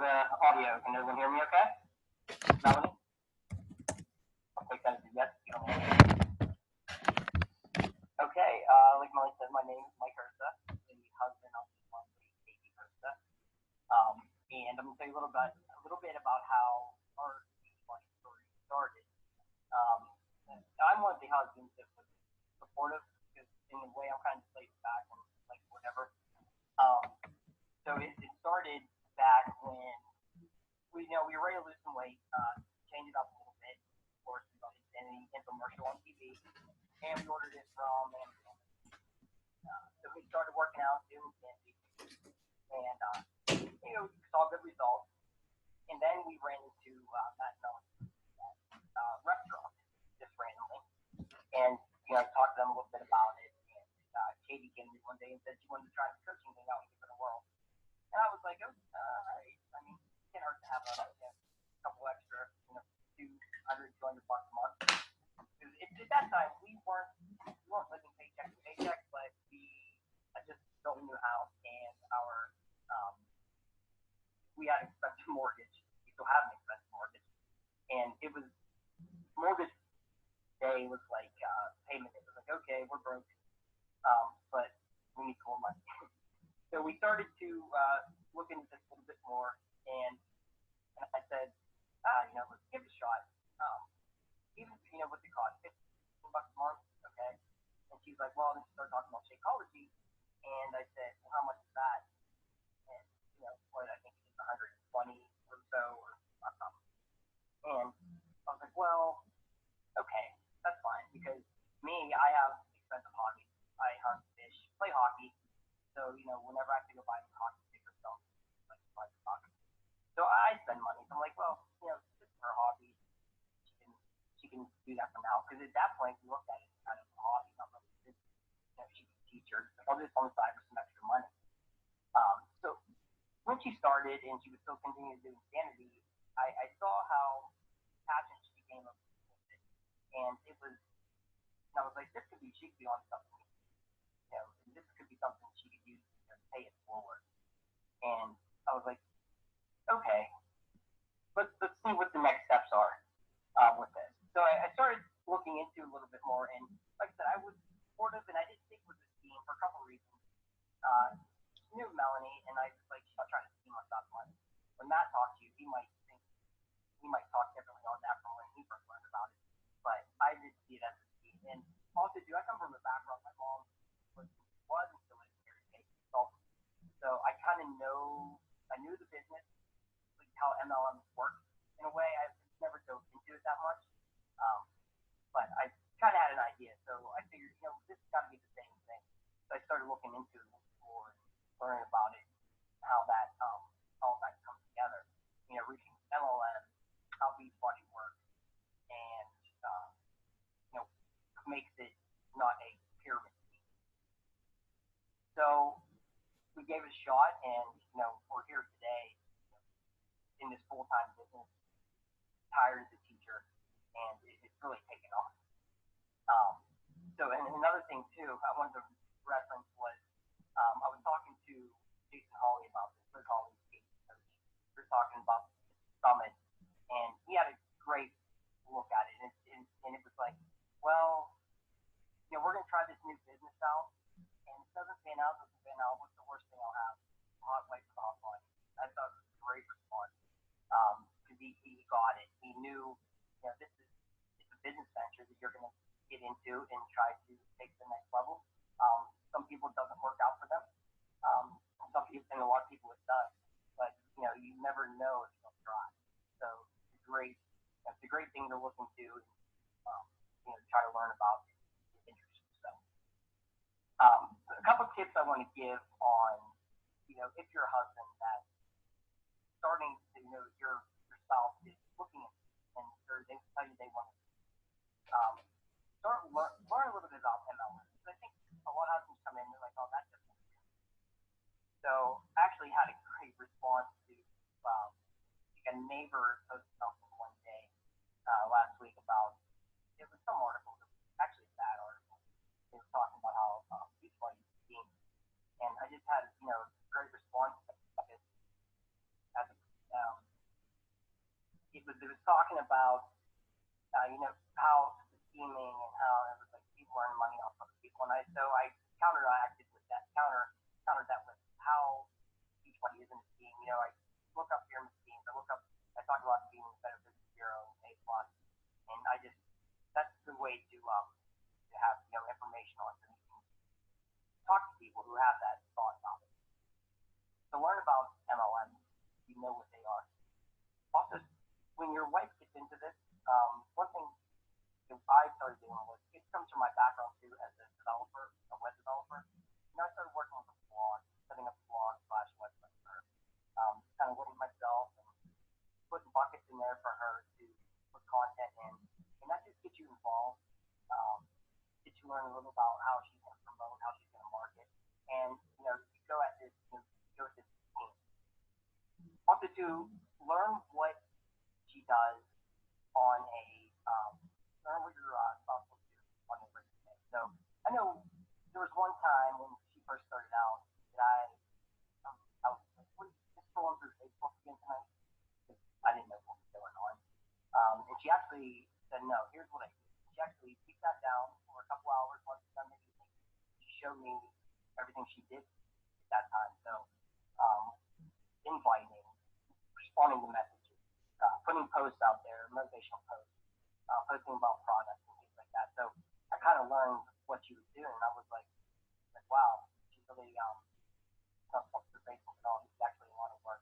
the audio? Can everyone hear me okay? Melanie? I'll take that as a yes. You don't hear me. Okay, like Melanie said, my name is Mike Ursta, the husband of the lovely Katie Ursta. And I'm going to tell you a little bit about how our Beachbody story started. I'm one of the husbands that was supportive, because in a way I'm kind of laid back and like whatever. So it started back when we were ready to lose some weight, change it up a little bit. Of course, we got any infomercial on TV, and we ordered it from Amazon. So we started working out, doing candy, and we saw good results. And then we ran into Matt Mitro at restaurant just randomly, and talked to them a little bit about it. And Katie came to me one day and said she wanted to try the coaching thing out and give it a whirl. And I was like, oh, all right. I mean, it can't hurt to have a couple extra, $200 bucks a month. At that time, we weren't living paycheck to paycheck, but I just don't knew how, and we had an expensive mortgage. We still have an expensive mortgage, and it was mortgage day was like payment. It was like, okay, we're broke, but we need more money. So we started to look into this a little bit more, and I said, let's give it a shot. Even what's it cost, $15 a month, okay? And she's like, well, then she started talking about Shakeology, and I said, well, how much is that? And what I think it's 120 or so, or something. And I was like, well, okay, that's fine, because me, I have expensive hobbies. I hunt, fish, play hockey. So, whenever I have to go buy a hockey stick or something, like hockey. So I spend money. So I'm like, well, this is her hobby. She can do that for now. Because at that point, we looked at it as kind of a hobby, not really a business. She could teach her. Like, I'll do this on the side for some extra money. So when she started and she was still continuing to do Insanity, I saw how passionate she became with it. And it was, I was like, she could be on something. This could be something she could use to pay it forward. And I was like, okay, let's see what the next steps are with this. So I started looking into a little bit more, and like I said, I was supportive, and I didn't think with this team for a couple of reasons. She knew Melanie, and I was like, she's not trying to scheme on top money. When Matt talks to you, he might talk differently on that from when he first learned about it. But I did see it as a scheme. And also, I come from a background. My mom was and still is very big consultant. So I kind of knew the business, like how MLMs work in a way. I've never dove into it that much. But I kind of had an idea. So I figured, this has got to be the same thing. So I started looking into it more and learning about it, how that all that comes together. Reaching MLM, how Beachbody works, and makes it not a pyramid scheme. So we gave it a shot, and we're here today in this full-time business, hired as a teacher, and it's really taken off. And another thing too, I wanted to reference was I was talking to Jason Hawley about this. Greg Hawley's coach. We were talking about the summit, and he had a great look at it, and it was like, well, we're going to try this new business out, and it doesn't pan out, what's the worst thing I'll have? Hot white for the hot body. I thought it was a great response, because he got it. He knew, it's a business venture that you're going to get into and try to take to the next level. Some people it doesn't work out for them. Some people, and a lot of people it does, but you never know if you'll try. So it's a great thing to look into, and try to learn about interesting stuff. A couple of tips I want to give on, if you're a husband that's starting to, your spouse is looking at and they tell you they want to learn a little bit about MLM. I think a lot of husbands come in and they're like, oh, that's just so I actually had a great response to a neighbor posted something one day last week about, it was some article, actually a bad article. They were talking about how Beachbody is being, and I just had great response to it as a it was talking about how the scheming and how it was like people earn money off of people, and I counteracted with that countered that with how Beachbody isn't a scheme. I look up pyramid schemes. I talk about being Better Business Bureau, A plus, and that's the way to have information on so you can talk to people who have that thought process. To learn about MLMs, you know what they are. Also, when your wife gets into this, one thing that I started doing was, it comes from my background too as a developer, a web developer. I started working with a blog, setting up a blog / website for her, kind of working myself and putting buckets in there for her to put content in, and that just gets you involved, gets you learn a little about how she's going to promote, how she's going to market, and you go at this, go at this team. Also to learn what she does on a learn what you're responsible to on a regular day. So I know there was one time when she first started out that I was like, "What is this going through Facebook again tonight?" I didn't know what was going on. And she actually said, "No, here's what I do." She actually sat down for a couple hours once it's done the evening. She showed me everything she did at that time. So inviting, responding to messages, putting posts out there, motivational posts, posting about products and things like that. So I kind of learned what she was doing, and I was like, wow, she's really not supposed to Facebook at all. It's actually a lot of work.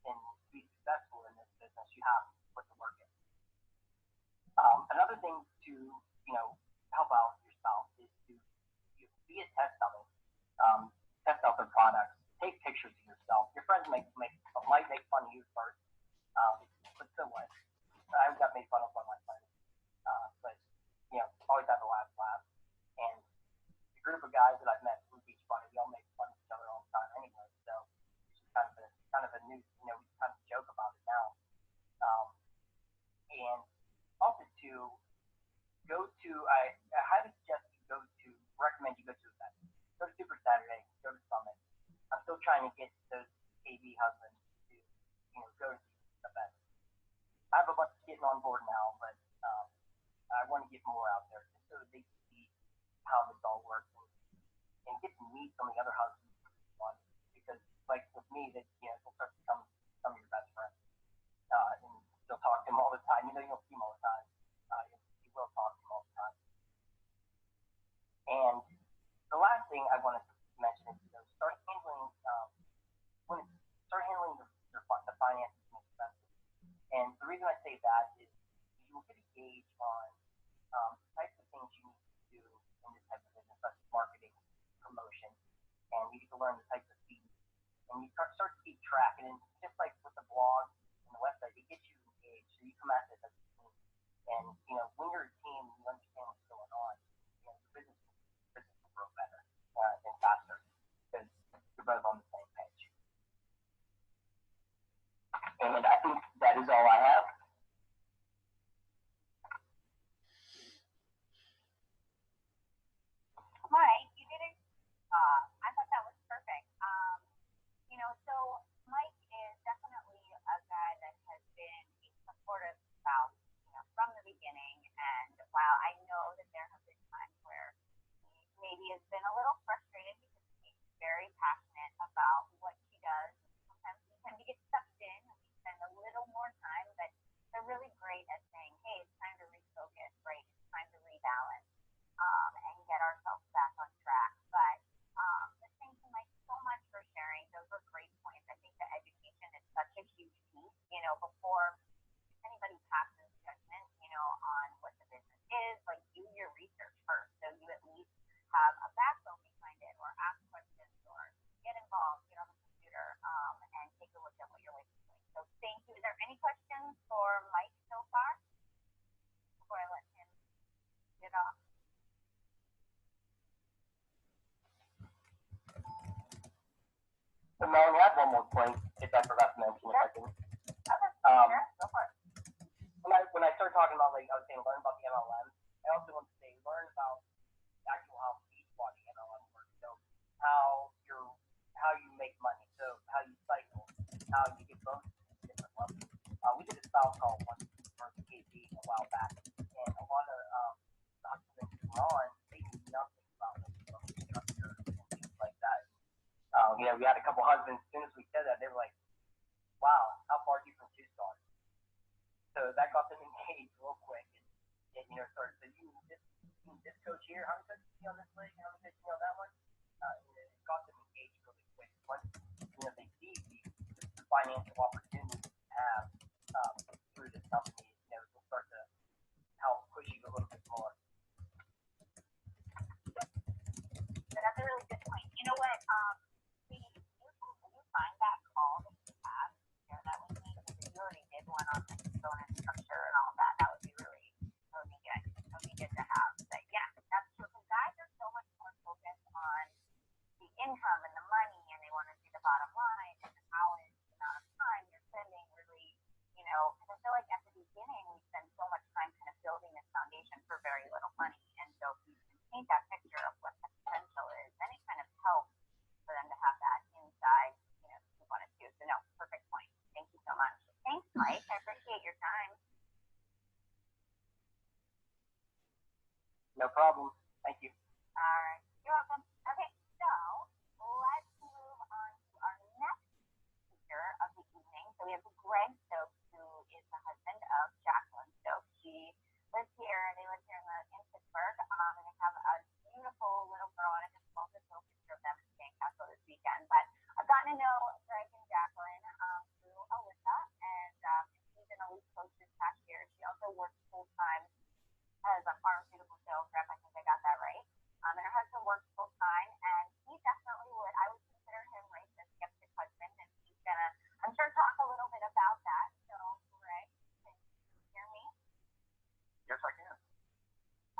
And to be successful in this business, you have to put the work in. Another thing to help out yourself is to be a test dummy. Test out their products. Take pictures of yourself. Your friends might make fun of you first, but so what? I got made fun of by my friends, but always have a laugh. And the group of guys that I've met through Beachbody, we all make fun of each other all the time anyway. So it's just kind of a new, we kind of joke about it now. And also to go to, I highly suggest recommend you go to events. Go to Super Saturday, go to Summit. I'm still trying to get those KB husbands to, go to these events. I have a bunch getting on board now, but I want to get more out there just so that they see how this all works and get to meet some of the other husbands. Because, like with me, that they'll start to become some of your best friends, and you'll talk to them all the time. You don't see them all the time. You will talk to them all the time. And the last thing I want to mention is start handling the finances and expenses. And the reason I say that is you will get a gauge on types of things you need to do in this type of business, such as marketing, promotion, and you get to learn the types of fees. And you start to keep track. And just like with the blog and the website, it gets you engaged. So you come at this as a team. And when you're a team, you understand what's going on. The business will grow better and faster because you're both on the same page. And I think that is all I have. Mike, you did it. I thought that was perfect. So Mike is definitely a guy that has been a supportive spouse, from the beginning. And while I know that there have been times where he maybe has been a little frustrated because he's very passionate about what he does. Sometimes we tend to get sucked in and we spend a little more time, but they're really great at saying, hey, it's time to refocus, right? It's time to rebalance, and get ourselves back on track. But thank you, Mike, so much for sharing. Those were great points. I think the education is such a huge piece, before anybody passes judgment, on what the business is, like do your research first. So you at least have a backbone behind it, or ask questions, or get involved, get on the computer, and take a look at what your wife is doing. So thank you. Is there any questions for Mike so far before I let him get off? So Melanie, I have one more point, if I forgot to mention, if I can. Sure, go for it. When I started talking about, I was saying, learn about the MLM, I also want to say, learn about how Beachbody MLM works. So how you make money, so how you cycle, how you get bonuses at different levels. We did a We had a couple husbands. As soon as we said that, they were like, "Wow, how far are you from two-star?" So that got them engaged real quick, and started saying, "This coach here, how many coaches you on this league? How many coaches you on that one?" It got them engaged really quick. Once they see the financial opportunities you have through this company, it'll start to help push you a little bit more. That's a really good point. You know what? We find that call that you have, that we need, because you already did one on the bonus structure and all that. That would be really, really good. It would be good to have. But yeah, that's true. Because guys are so much more focused on the income and the money, and they want to see the bottom line and how is the amount of time you're spending really, because I feel like at the beginning we spend so much time kind of building this foundation for very little money. And so if you can paint that picture of what the potential is, then it kind of helps for them to have that inside, if you wanted to. So no, perfect point. Thank you so much. Thanks, Mike. I appreciate your time. No problem. Thank you. All right. You're welcome. Okay, so let's move on to our next speaker of the evening. So we have Greg Stokes, who is the husband of Jacqueline Stokes. She lives here. They live here in Pittsburgh, and they have a beautiful little girl. And I just love this little picture of them at Sandcastle this weekend. But I've gotten to know Greg and Jacqueline through Ursta, and she's an elite coach this past year. She also works full-time as a pharmaceutical sales rep. I think I got that right. And her husband works full-time, and he definitely I would consider him the skeptic husband, and he's going to, I'm sure, talk a little bit about that. So, Greg, can you hear me? Yes, I can.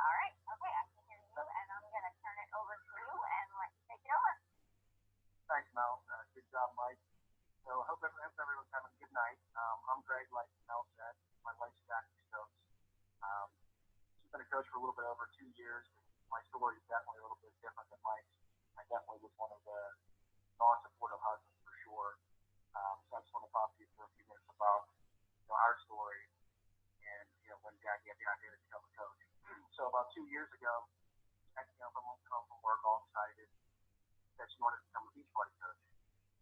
All right. Okay, I can hear you, and I'm going to turn it over to you and let you take it over. Thanks, Mel. Good job, Mike. So I hope everyone's having a good night. I'm Greg, like Mel said. My wife's Jackie Stokes. She's been a coach for a little bit over 2 years. My story is definitely a little bit different than Mike's. I definitely was one of the non-supportive husbands for sure. So I just want to talk to you for a few minutes about our story and when Jackie had the idea to become a coach. So about 2 years ago, Jackie came home from work all excited that she wanted to become a Beachbody coach.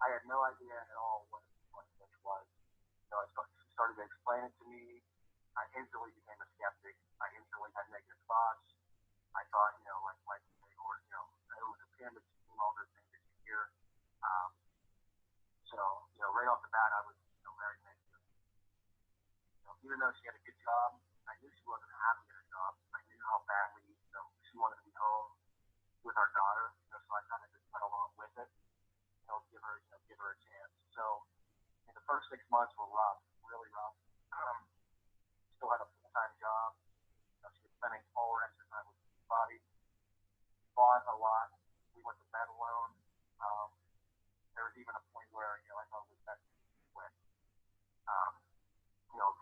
I had no idea at all what a Beachbody coach was. She started to explain it to me. I instantly became a skeptic. I instantly had negative thoughts. I thought, it was a pyramid scheme, all those things that you hear. So, right off the bat, I was, very negative. Even though she had a good job, I knew she wasn't happy at her job. I knew how badly, she wanted to be home with our daughter. So I kind of just went along with it. Give her a chance. So, the first 6 months were rough, really rough. Still had a full-time job. She was spending all her extra time with Beachbody. Bought a lot. We went to bed alone. There was even a point where, I thought it was best to quit.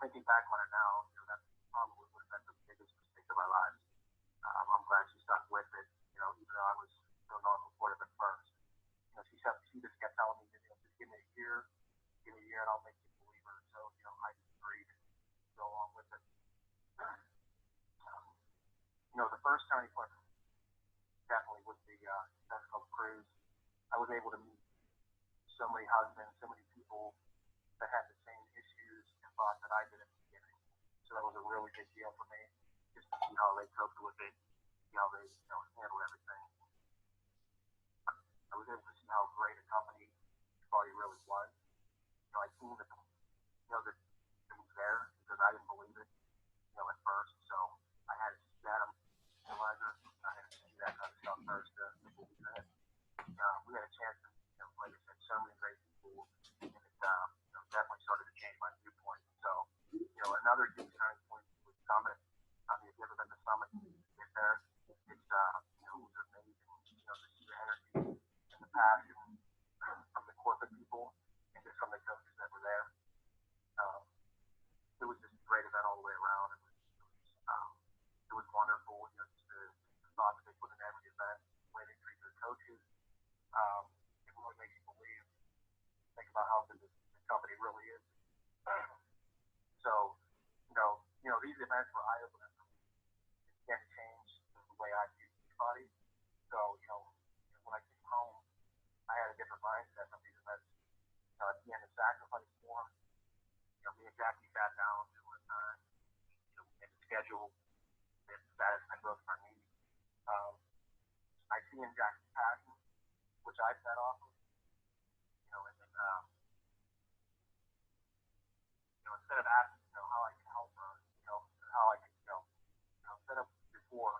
Thinking back on it now, that probably would have been the biggest mistake of our lives. I'm glad she stuck with it, even though I was so non-supportive at first. She just kept telling me, just give me a year, and I'll make you a believer. So, I just agreed to go along with it. The first turning point definitely was the Central Cruise. I was able to meet so many husbands, so many people that had the same issues and thoughts that I did at the beginning. So that was a really big deal for me, just to see how they coped with it, see how they handled everything. I was able to see how great a company Beachbody really was. I seen that that it was there because I didn't believe it, at first. So I had to see that. I had to see that kind of stuff first to believe it. We had a chance to, like I said, so many great people, and it definitely started to change my viewpoint. So, another huge turning point was Summit. If you've ever been to Summit, get there. It's, it was amazing. To see the energy and the passion from the corporate people and just from the coaches that were there. It was just a great event all the way around. It was wonderful. Just the thought that they put in every event, the way they treat their coaches. It really makes you think about how good the company really is. So, these events were eye-opening for me. It began to change the way I view Beachbody. So, when I came home, I had a different mindset, something that's, at the end, a sacrifice more. Me and Jackie sat down to we made a schedule that satisfied both of our needs. I see in Jackie's passion, which I fed off of, and then, instead of asking, how I can help her, how I can, set up before,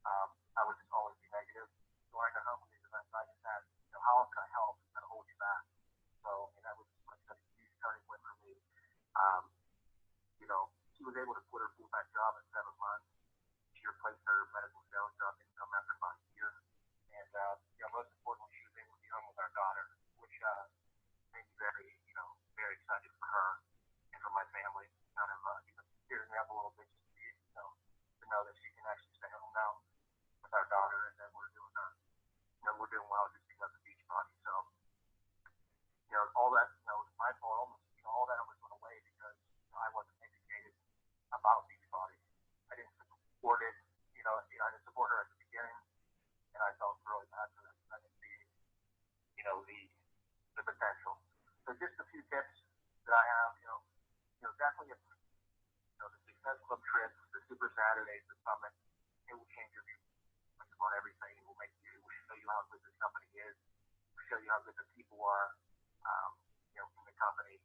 I would just always be negative. So I got home with these events, I just had, how can I help instead of hold you back? So, that was like a huge turning point for me. She was able to quit her full-time job in 7 months. She replaced her medical sales job income after 5 years. And, most importantly, she was able to be home with our daughter, which made me very, very excited for her and for my family. Kind of, tearing me up a little bit just to be, to know that she can actually stay home now with our daughter, and then we're doing well just because of Beachbody. So, all that, was my fault. Almost, all that almost went away because I wasn't educated about Beachbody. I didn't support it. I didn't support her at the beginning, and I felt really bad for her. I didn't see, the potential. So just a few tips that I have. Definitely, the Success Club trips, the Super Saturdays, the Summit, it will change your view on everything. It will show you how good this company is. It will show you how good the people are, in the company.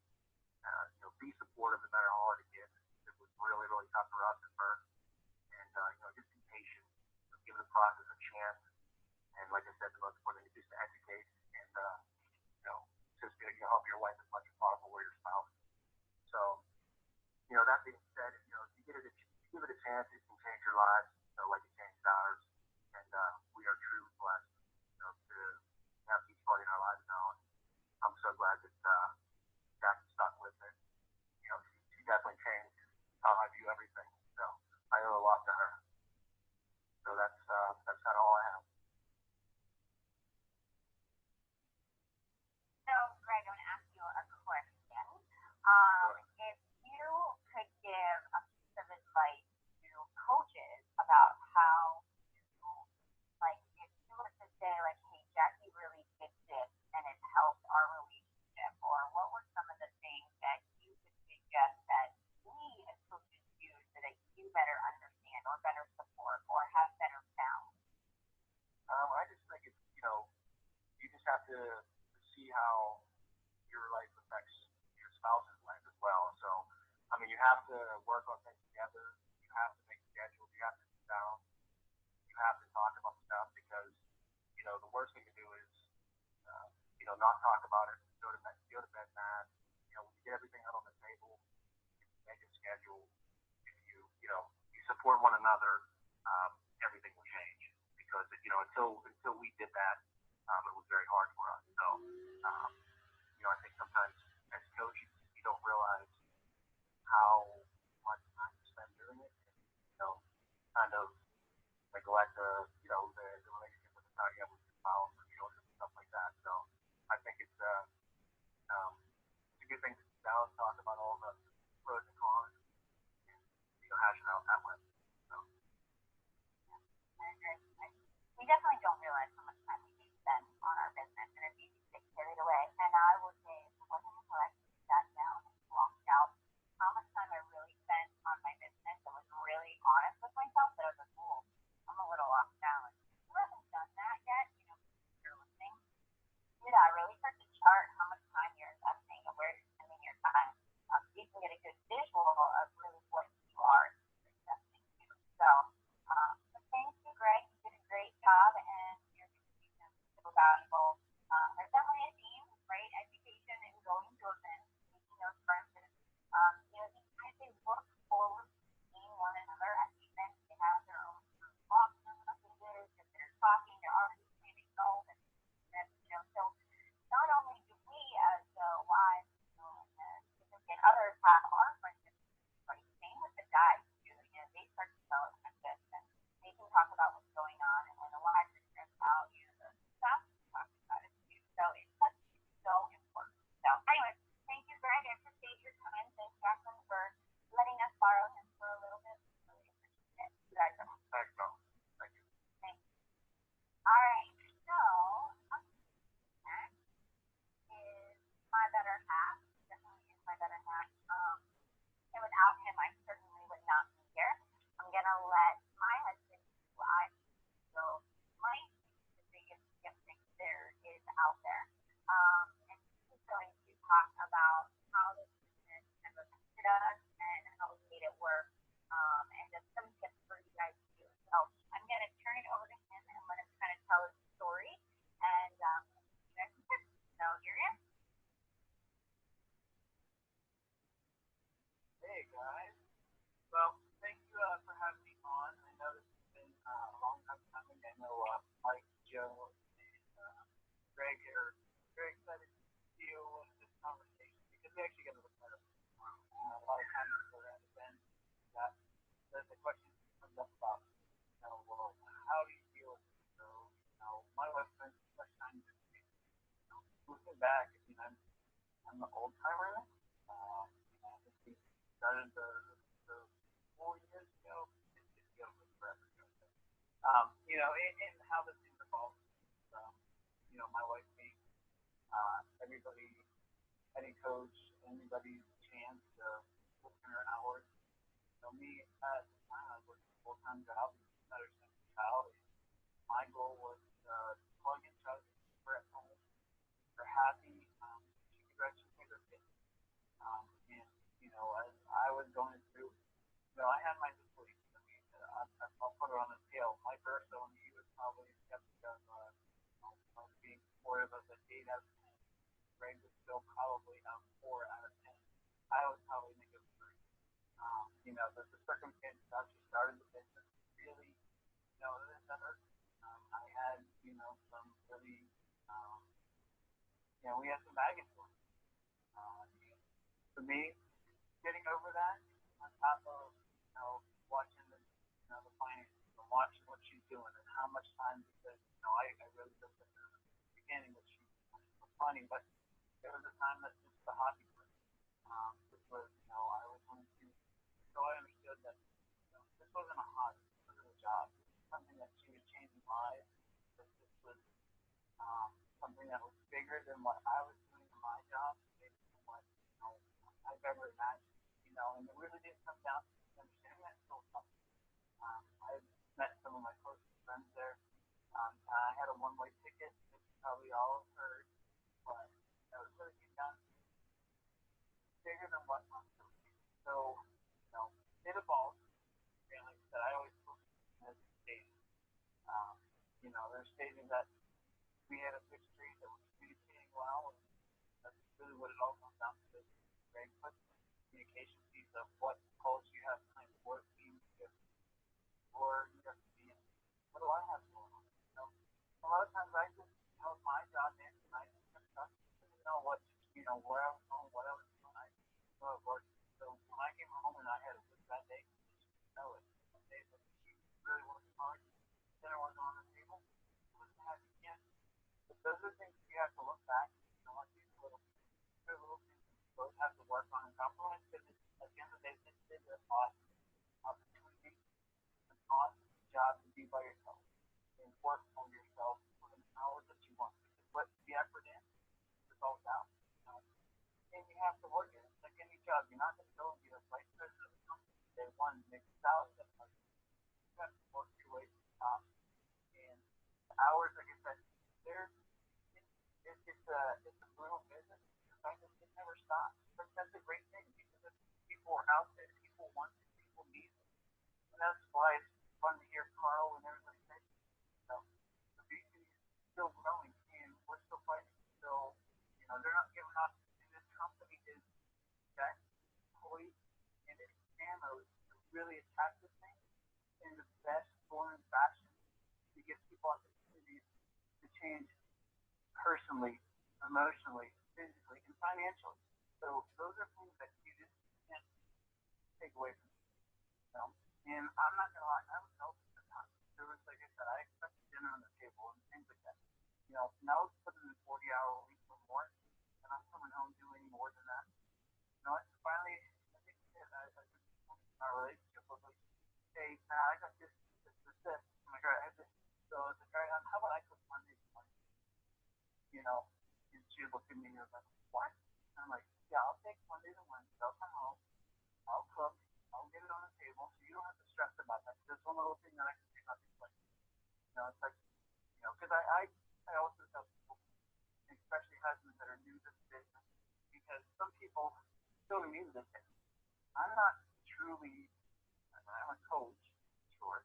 Be supportive no matter how hard it gets. It was really, really tough for us at first. And, just be patient. Give the process a chance. And like I said, the most important thing is just to educate and, just help your wife as much as possible or your spouse. So, that being said, if you give it a chance, it can change your lives, like it changed ours. And, we are truly blessed, to have Beachbody in our lives now. And I'm so glad that, Jackie stuck with it. She definitely changed how I view everything. So I owe a lot to her. So that's kind of all I have. So, Greg, I want to ask you a question. If you could give a piece of advice to coaches about how to, like, if you were to say, like, hey, Jackie really did this and it helped our relationship, or what were some of the things that you could suggest that we as coaches do so that you better understand or better support or have better balance? I just think it's, you just have to see how your life affects your spouse's life as well. So, you have to work on things together. You have to make schedules. You have to sit down. You have to talk about stuff because, the worst thing to do is, not talk about it. Go to bed mad. When you get everything out on the table, make a schedule. If you support one another, everything will change. Because until we did that, it was very hard for us. So, I think sometimes as coaches, you don't realize how much time you spend doing it, and kind of neglect the relationship with the you have with your spouse or children and stuff like that. So, I think it's a good thing to sit down and talk about all the pros and cons, and hash it out that way. So. We definitely don't realize how much time we do spend on our business, and it's easy to get carried away. And I will say, until I sat down and walked out, how much time I really spent on my business, I was really honest with myself that I was like, "Ooh, I'm a little off balance." If you haven't done that yet, if you're listening, do that. Really start to chart how much time you're investing and where you're spending your time. So you can get a good visual of really what you are investing in. So, thank you, Greg. You did a great job, and your education is so valuable. There's definitely a theme, right? Education and going to events, making those friends. These guys, they look forward to seeing one another at the events. They have their own group walks and messages, if they're talking, they're already planning goals, and so not only do we as the wives, and significant others have our friendships, but same with the guys too. They start to develop friendships, and they can talk about what's going on, and when the wives are stressed out, the staff can talk about it too. So it's so important. So anyway, thank you, Greg. I appreciate your time. Thanks, Jacqueline, for letting us borrow him for a little bit. Really appreciate it. You guys are awesome. Thanks, Mel. Thank you. Thanks. All right. So, next, gonna let my husband fly. So Mike, the biggest skeptic there is out there. And he's going to talk about how this business kind of affected us and how we made it work. And just some tips for you guys too. So I'm gonna turn it over to him and let him kind of tell his story. And you guys can tips. So you're in. Hey guys. Well, thank you for having me on. I know this has been a long time coming. I know Mike, Joe, and Greg are very excited to deal with this conversation because we actually got to look at it. A lot of times we're at events that the question comes up about, well, how do you deal with it? So, my wife spends too much time with me. Looking back, I mean, I'm an old timer. I think we started the 4 years ago. It feels like forever ago. And how this thing evolves. My wife being everybody, any coach, anybody's chance to work in her hours. Me at the time, I was working a full-time job, better mentality. My goal was plug in, try to keep her at home. They're happy. She could graduate her kids. As I was going through, I had my disbelief. I mean, I'll put it on a scale. My Ursta, when he was probably skeptic of being supportive of the 8 out of 10. Greg was still probably 4 out of 10. I was probably negative 3. The circumstances actually started the business really, that hurt. I had, some really, we had some baggage for it. For me, getting over that, on top of, watching the finances and watching what she's doing and how much time because, I really looked at her at the beginning, which she was funny, but there was a time that this was a hobby for me. Which was, I was going to, so I understood that, this wasn't a hobby, this wasn't a job. This was something that she was changing lives. That this was something that was bigger than what I was doing in my job, bigger than what, I've ever imagined. And it really did come down to understanding that still something. I've met some of my closest friends there. I had a one-way ticket, which you probably all have heard, but it really came down to bigger than what I'm doing. So, it evolved. And like I said, I always look at stages. There's stages that we had a fixed rate that was communicating well, and that's really what it all comes down to. Very quick communication piece of what calls you have time, what means you have, or you have to be in. What do I have going on? A lot of times I just held my job in and I just didn't know where I was going, what I was doing. I didn't know it worked. So when I came home and I had a good bad day, I didn't know it. Some days that she really worked hard, dinner wasn't on the table, I wasn't happy again. But those are things you have to look back, like these little things you both have to work on and compromise because at the end of the day, this is an awesome opportunity, an awesome job to be by yourself and work on yourself for the hours that you want. Because what the effort in is all about. And you have to work it. It's like any job. You're not going to go and be the vice president of the company day one and make a salary that much. You have to work your way to the top. And the hours, like I said, it's a brutal business. The fact that it never stops. But that's a great thing because people are out there. People want it. People need it. And that's why it's fun to hear Carl and everybody say, the beachbody is still growing and we're still fighting. So, they're not giving up. And this company is that poised and its ammo to really attack this thing in the best form and fashion to give people opportunities to change personally, emotionally, physically, and financially. So those are things that you just can't take away from them. And I'm not gonna lie, I was helping at the time. There was, like I said, I expected dinner on the table and things like that. Now it's putting in a 40-hour week or more, and I'm coming home doing more than that. Finally, I think our relationship was like, hey, I got this. Oh my God, I had this. So it's like, all right, how about I cook Monday morning? And she looked at me and was like, what? And I'm like, yeah, I'll take Monday to Wednesday. I'll come home. I'll cook. I'll get it on the table so you don't have to stressed about that. There's one little thing that I can do nothing but, it's like, because I also tell people, especially husbands that are new to the business, because some people still new to this business. I'm not truly, I'm a coach, sure,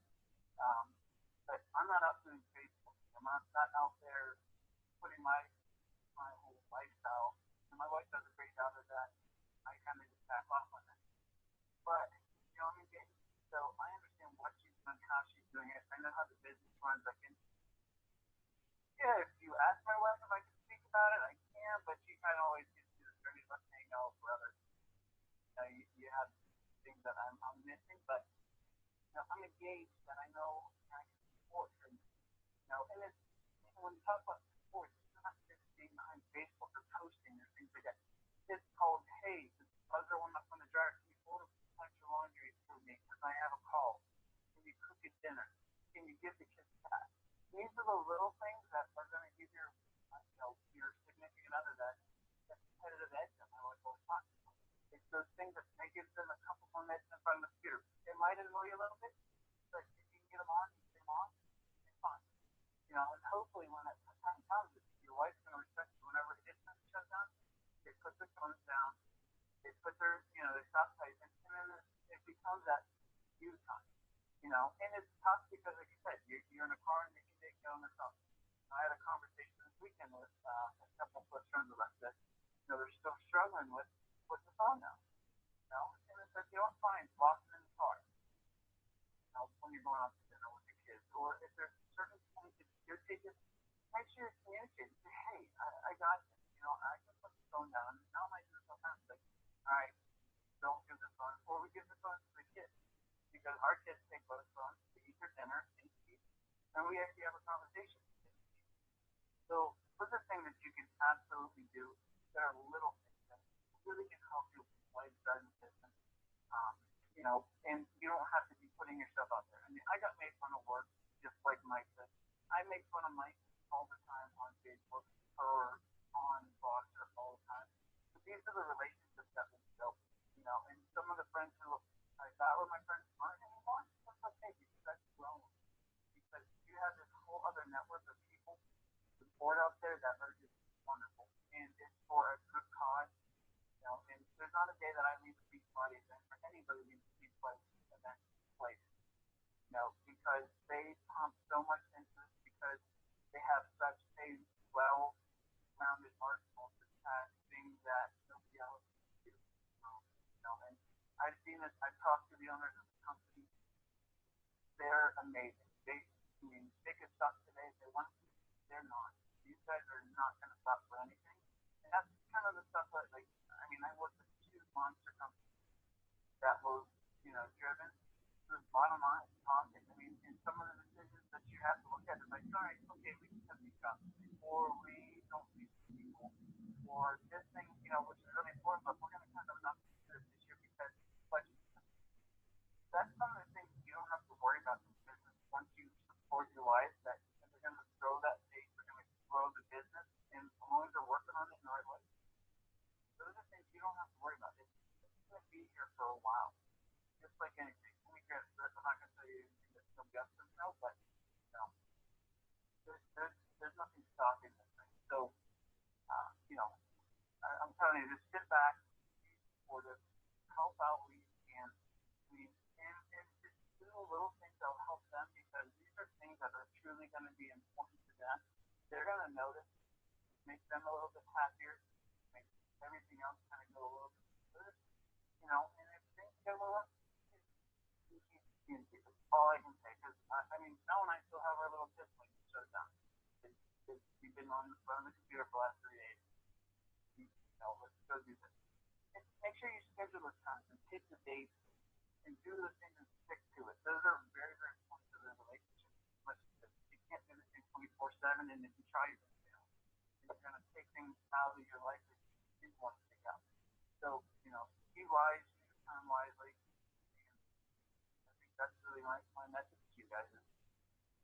but I'm not out doing Facebook. I'm not out there putting my whole lifestyle. And my wife does a great job of that. I kind of just back off on that. But, I'm engaged. So I understand what she's doing, how she's doing it. I know how the business runs. If you ask my wife if I can speak about it, I can, but she kind of always gives me the dirty look saying, no, brother, you have things that I'm missing, but, I'm engaged and I know I can support her. And it's, when you talk about support, it's not just being behind Facebook or posting or things like that. It's called, hey, the buzzer went up on the dryer. Can you fold a bunch of laundry for me because I have a call? Can you cook a dinner? Can you give the kids that? These are the little things that are going to give your significant other that competitive edge that my wife always talks about. It's those things that may give them a couple more minutes in front of the computer. It might annoy you a little bit, but if you can get them on, get them on, it's fine. And hopefully when that time comes, your wife's going to respect you whenever it is time to shut down. They put their phones down, they put their, they stop typing, and then it becomes that you time. And it's tough because, like you said, you're in a car and you can get on the phone. I had a conversation this weekend with a couple of close friends of us that, they're still struggling with the phone now. And it's like, what, fine, lock them in the car. When you're going out to dinner with the kids, or if there's certain points that you're taking, make sure you're communicating. Say, hey, I got this. I can put the phone down. Now I might do it sometimes. Like, all right, don't give the phone, or we give the phone to the kids. Because our kids take both phones to eat their dinner and eat, and we actually have a conversation. So, those are things that you can absolutely do. There are little things that really can help you with driving business. And you don't have to be putting yourself out there. I mean, I got made fun of work, just like Mike said. I make fun of Mike all the time on Facebook or on Voxer all the time. But these are the relationships that we built, and some of the friends who I thought were my friends aren't anymore. That's okay because that's grown. Because you have this whole other network of people support out there that are just wonderful. And it's for a good cause. And there's not a day that I leave a Beachbody event or anybody leaves a Beachbody event place. Because they pump so much into this because they have such a well-rounded arsenal to attack things that nobody else can do. And I've seen this. I've talked to the owners of the company. They're amazing. They could stop today if they want to. They're not. These guys are not going to stop for anything. And that's kind of the stuff that, I worked with two monster companies that were, driven to the bottom line, talking. And some of the decisions that you have to look at is like, all right, okay, we can cut these jobs, or we don't need people, or this thing, which is really important, but we're going to cut them enough this year because budget. That's some of the things you don't have to worry about in business once you support your wife, that they're going to throw that bait, they're going to grow the business, and as long as they're working on it in the right way, those are things you don't have to worry about. It's going to be here for a while. Just like anything. I'm not going to tell you anything that's no guts or no, but there's nothing stopping this thing. So, I'm telling you, just sit back, be supportive, help out where you can, and just do little things that will help them because these are things that are truly going to be important to them. They're going to notice, make them a little bit happier, make everything else kind of go a little bit smoother, and if things go a little, you keep communicating. That's all I can say because, Mel and I still have our little tips like shut it down. We've been on the phone of the computer for the last 3 days. Let's go do this. And make sure you schedule the time and pick the dates and do the things and stick to it. Those are very, very important to the relationship. You can't do this thing 24/7, and if you try, you're going to fail. You're going to take things out of your life that you didn't want to take out. So, be wise, use your time wisely. And I think that's really my message to you guys.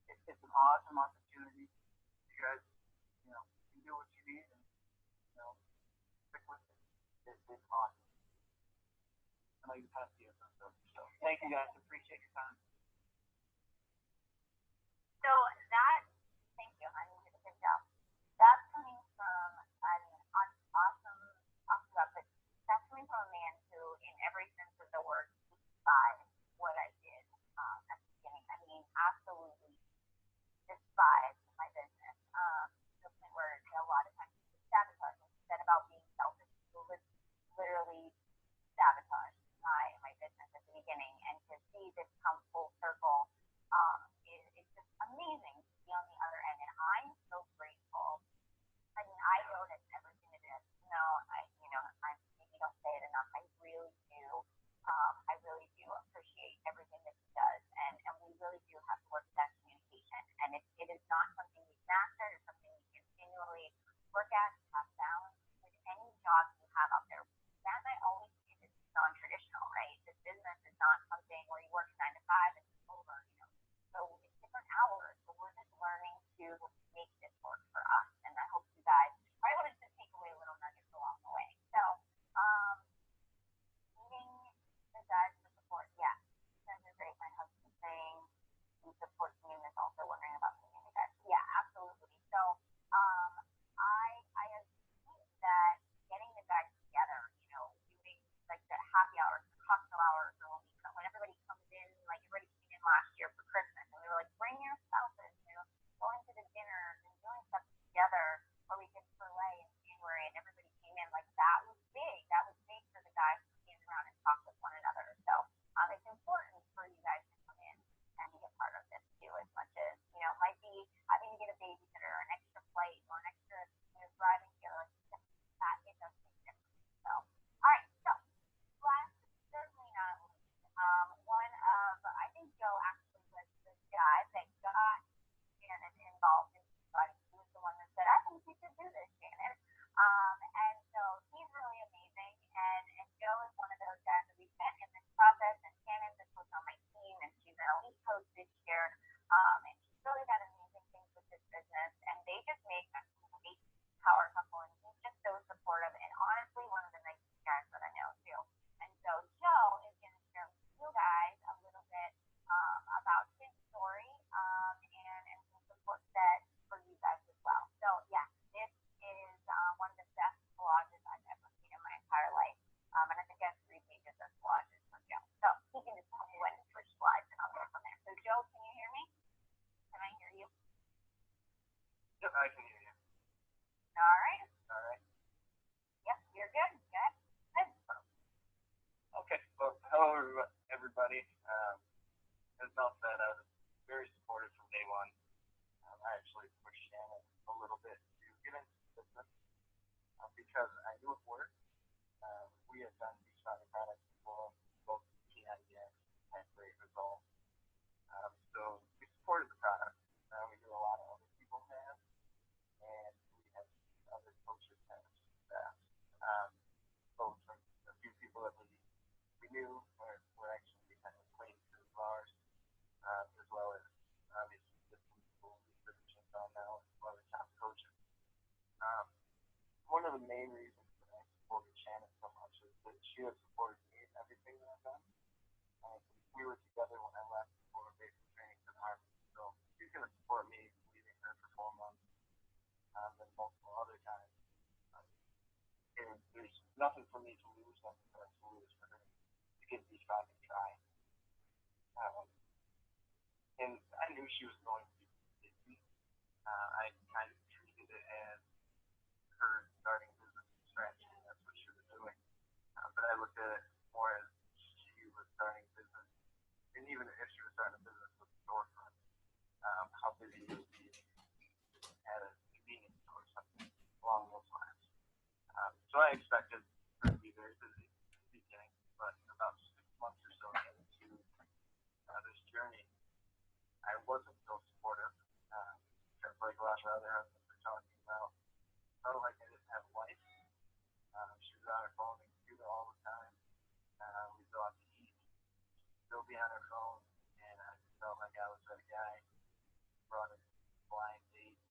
It's an awesome opportunity. You guys, can do what you need and, stick with it. It's awesome. I know you passed the Ursta, so Thank you guys. Appreciate your time. So that, thank you, honey, you did a good job. That's coming from an awesome, talked about, but that's coming from a man who, in every sense of the word, despised what I did at the beginning. I mean, absolutely despised my business. To the point where a lot of times he was sabotaging. Instead about being selfish, he was literally sabotage my business at the beginning, and to see this come full circle is just amazing to be on the other end. And I'm so grateful. I mean, I know that everything it is. I maybe don't say it enough. I really do. I really do appreciate everything that he does, and we really do have to work that communication. And it is not something we've mastered. It's something we continually work at, have balance with any job you have out there. That I always say this is non-traditional, right? This business is not something where you work 9 to 5 and it's over, So it's different hours. So we're just learning to make this work for us. And I hope you guys are able to just take away little nuggets along the way. So, needing the guys for support. Yeah, that's great. My husband's saying he supports me and is also wondering about me and the guys. Yeah, absolutely. So, I agree that getting the guys together, doing like the happy hours, the cocktail hours, or when everybody comes in, like everybody came in last year for Christmas, and we were like, bring your spouses, going to the dinners and doing stuff together, or we did Filet in January, and everybody came in, like that was big. That was big for the guys to stand around and talk with one another. So it's important for you guys to come in and be a part of this too, as much as, might be having to get a babysitter or an extra flight or an extra, driving here, that it does make a difference. So, all right, so last, certainly not least, one of, I think Joe actually was the guy that got Shannon involved in Beachbody. He was the one that said, I think you should do this, Shannon. And so he's really amazing, and Joe is one of those guys that we've met in this process, and Shannon just was on my team, and she's an elite coach this year, and she's really done amazing things with this business, and they just make a great power couple, and he's just so supportive, and honestly, one of the nicest guys that I know, too. And so Joe is going to share with you guys a little bit about his story, and some support set for you guys as well. So, yeah, this is one of the best collages I've ever seen in my entire life, and I think I have 3 pages of collages from Joe. So he can just tell me when to switch slides, and I'll go from there. So, Joe, can you hear me? Can I hear you? yep, I can hear you. All right. All right. Yep, you're good. Good. Okay. Well, hello, everybody. As Mel said, I was very supportive from day one. I actually pushed Shannon a little bit to get into the business because I knew it worked. We had done Beachbody products before, both TIDX had great results. So we supported the product. We knew a lot of other people have, and we had other coaches have that. Both from a few people that we knew were actually kind of acquaintances of ours, as well as obviously some people we've been on now, as well as top coaches. One of the main reasons that I supported Shannon so much is that she has supported me in everything that I've done. We were together when I left for basic training at Hargrave, so she's going to support me leaving her for 4 months, and multiple other times. And there's nothing for me to lose, nothing for us to lose for her to get Beachbody and try. And I knew she was going to be busy. I kind of treated it as her starting business from scratch, and that's what she was doing. But I looked at it more as she was starting business, and even if she was starting a business with a storefront, how busy it would be at a convenience store or something along those lines. So I expected her to be very busy at the beginning, but about 6 months or so into this journey, I wasn't so supportive. Just like a lot of other husbands were talking about, felt like I didn't have a wife. She was on her phone and computer all the time. We'd go out to eat, still be on her phone, and I felt like I was that guy who brought a blind date,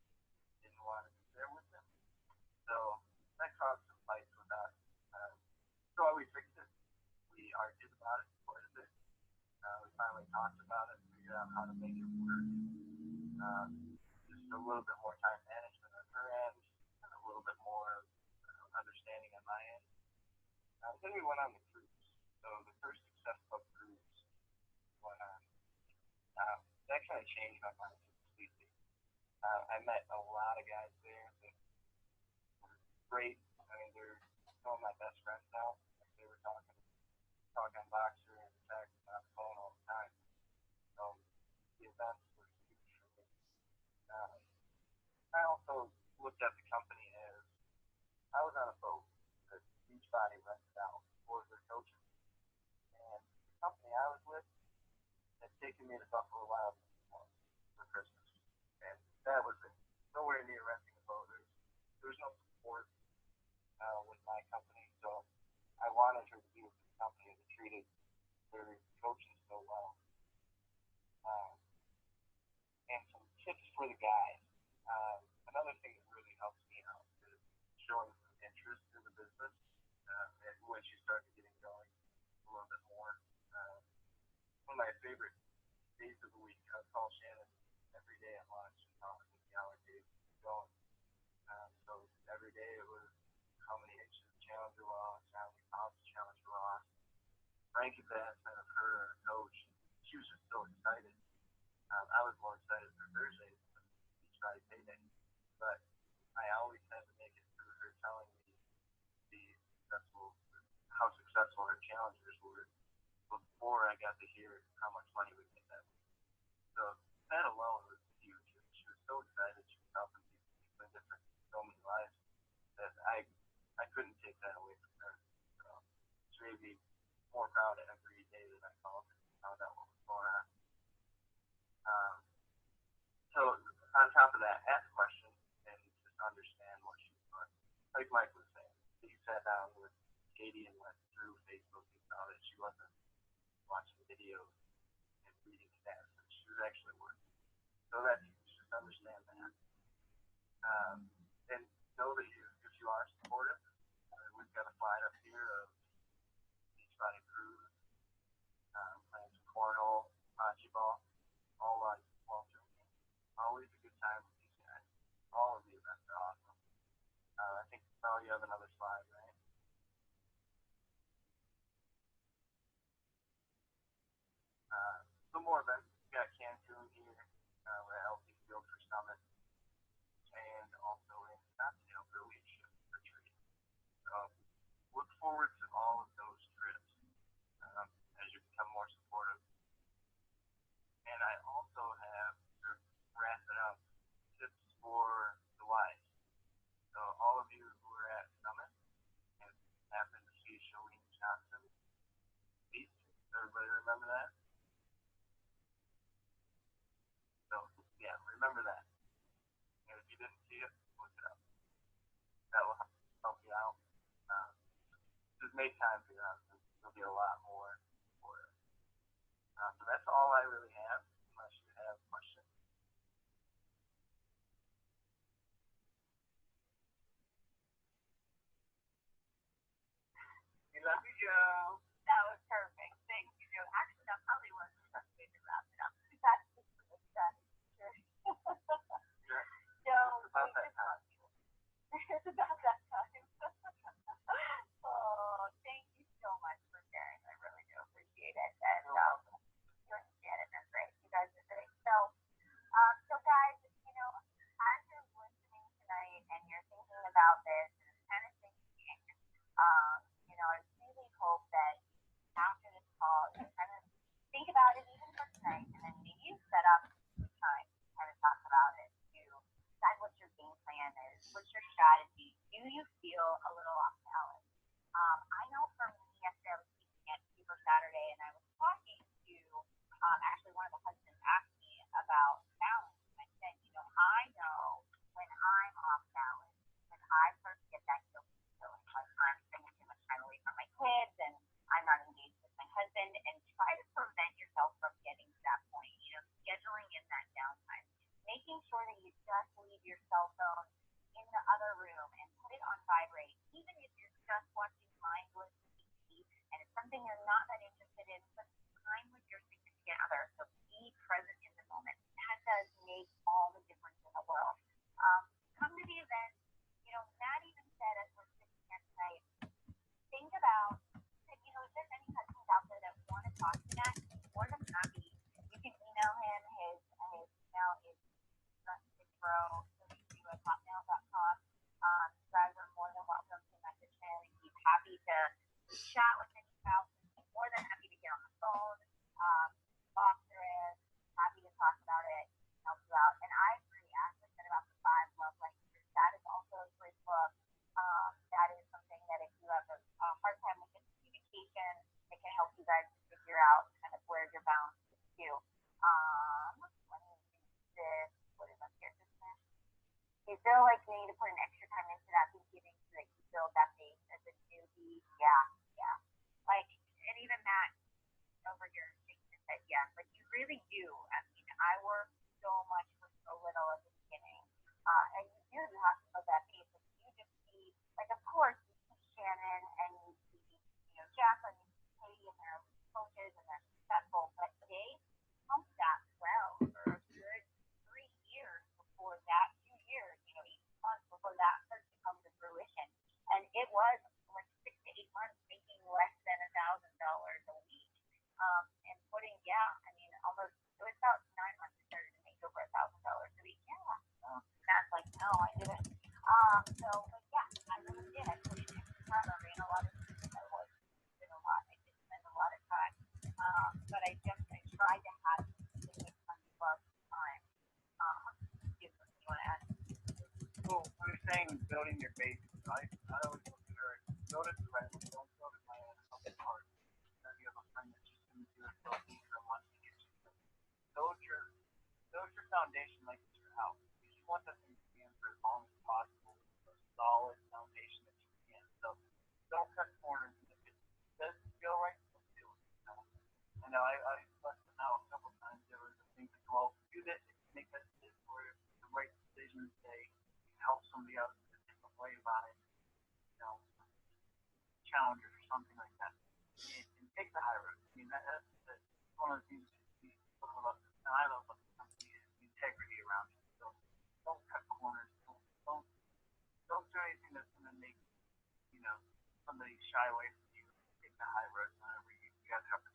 didn't want to be there with them. So that caused some fights with us. So we fixed it. We are about it quite a bit. We finally talked about it, figured out how to make it work. Just a little bit more time management on her end, and a little bit more understanding on my end. Then we went on the cruise. So the first Success Club cruise went on. That kind of changed my mind completely. I met a lot of guys there that were great. I mean, they're some of my best friends now. Like they were talking Boxer and text on the phone all the time. So the events were huge for me. I also looked at the company as I was on a boat that Beachbody rented out for their coaches. And the company I was with had taken me to Buffalo Wild Wings once for Christmas. And that was it. Nowhere near renting a boat. There was no support with my company. So I wanted her to be with this company that treated their coaches so well. And some tips for the guys. Another thing that really helps me out is showing some interest in the business. And once you start getting going a little bit more. One of my favorite days of the week, I would call Shannon every day at lunch and talk with me how our day was going. So every day it was how many inches the challenger lost, how many pounds the challenger lost, rank advancement of her and her coach. She was just so excited. I was more excited for Thursday than each Friday payday. But I always had to make it through her telling me how successful her challengers were before I got to hear how much money we made that week. So that alone was huge. She was so excited. She was helping people in different so many lives that I couldn't take that away from her. So she made me more proud every day that I called her and found out what was going on. So on top of that, ask questions and just understand what she's doing. Like Mike was saying, he sat down with Katie and went through Facebook and saw that she wasn't watching videos and reading stats, and she was actually working. So that's huge. Just understand that. And know that if you are supportive, we've got a slide up here of Beachbody Cruise, playing some cornhole, bocce ball, all on while drinking. Always a good time with these guys. All of the events are awesome. I think you have another slide, right? Some more events. We got Cancun here. We're at LP Field for Summit, and also in Scottsdale for Leadership Retreat. So look forward to all of those trips as you become more supportive. And I also have, to wrap it up, tips for the wives. So all of you who are at Summit and happen to see Shalene Johnson, please, everybody remember that? So yeah, remember that. And if you didn't see it, look it up. That will help you out. Just make time for your husband. There'll be a lot more for it. So that's all I really have, unless you have questions. We love you, Joe. That was perfect. Thank you, Joe. Actually, that probably was the best way to wrap it up. That's just the best. Sure. Joe, It's about that time. It's about that time. Oh, thank you so much for sharing. I really do appreciate it. And you and Shannon are great. You guys are great. So guys, as you're listening tonight and you're thinking about this and kind of thinking, I really hope that after this call, you kind of think about it even for tonight, and then maybe you set up time to kind of talk about it, to decide what your game plan is, what's your strategy. Do you feel a little off balance? I know for me, yesterday I was speaking at Super Saturday, and I was talking to actually one of the husbands asked me about balance. And I said, I know when I'm off balance, when I start to get that guilty feeling, like I'm spending too much time away from my kids and I'm not engaged with my husband, and try to prevent yourself from getting to that point, scheduling in that downtime, making sure that you just leave your cell phone in the other room and put it on vibrate, even if you're just watching mindless TV and it's something you're not that interested there. So be present in the moment. That does make all the difference in the world. Come to the event. Matt even said as we're sitting here tonight, think about, if there's any customers out there that want to talk to Matt, he's more than happy. You can email him. His email is mitro32@hotmail.com. You guys are more than welcome to message him. He's happy to chat with any about. He's more than happy to get on the phone, talk through it, happy to talk about it, help you out. And I agree, as I said about the 5 love languages, that is also a great book. That is something that if you have a hard time with communication, it can help you guys figure out kind of where your balance is too. Let me do this. What is up here? You feel like you need to put an extra time into that beginning so that you build that base as a newbie. Yeah. And even Matt over here said yes. You really do. I mean, I work so much for so little at the beginning. And you have to build that base. You just see, of course, you see Shannon and you see, Jacqueline, you see Katie, and they're coaches and they're successful. But they pumped that well for a good 3 years before that, 2 years, 8 months before that started to come to fruition. And it was 6 to 8 months making less than $1,000 a week. And putting, almost, it was about 9 months to started to make over $1,000 a week. Yeah. Matt's like, no, I didn't. But yeah, I really did. I put in extra time. I ran a lot of things. I did a lot. I did spend a lot of time. But I tried to have a ton of time. You want to add? Well, when you're saying building your base, I always look at her, build it correctly, don't build it by a hard. You have a friend that's just going to do it for a week or a month to get you started. Build your foundation like it's your house. You want that thing to be in for as long as possible, a solid foundation that you can. So don't cut corners. If it doesn't feel right, don't do it. I know I left them out a couple times. There was a thing like, well, do this, make that decision, or the right decision, say, help somebody else in a different way about it, challengers or something like that. And take the high road. I mean, that's one of the things we love, and I love about the company is the integrity around it. So don't cut corners. Don't do anything that's going to make somebody shy away from you. Take the high road whenever you guys have to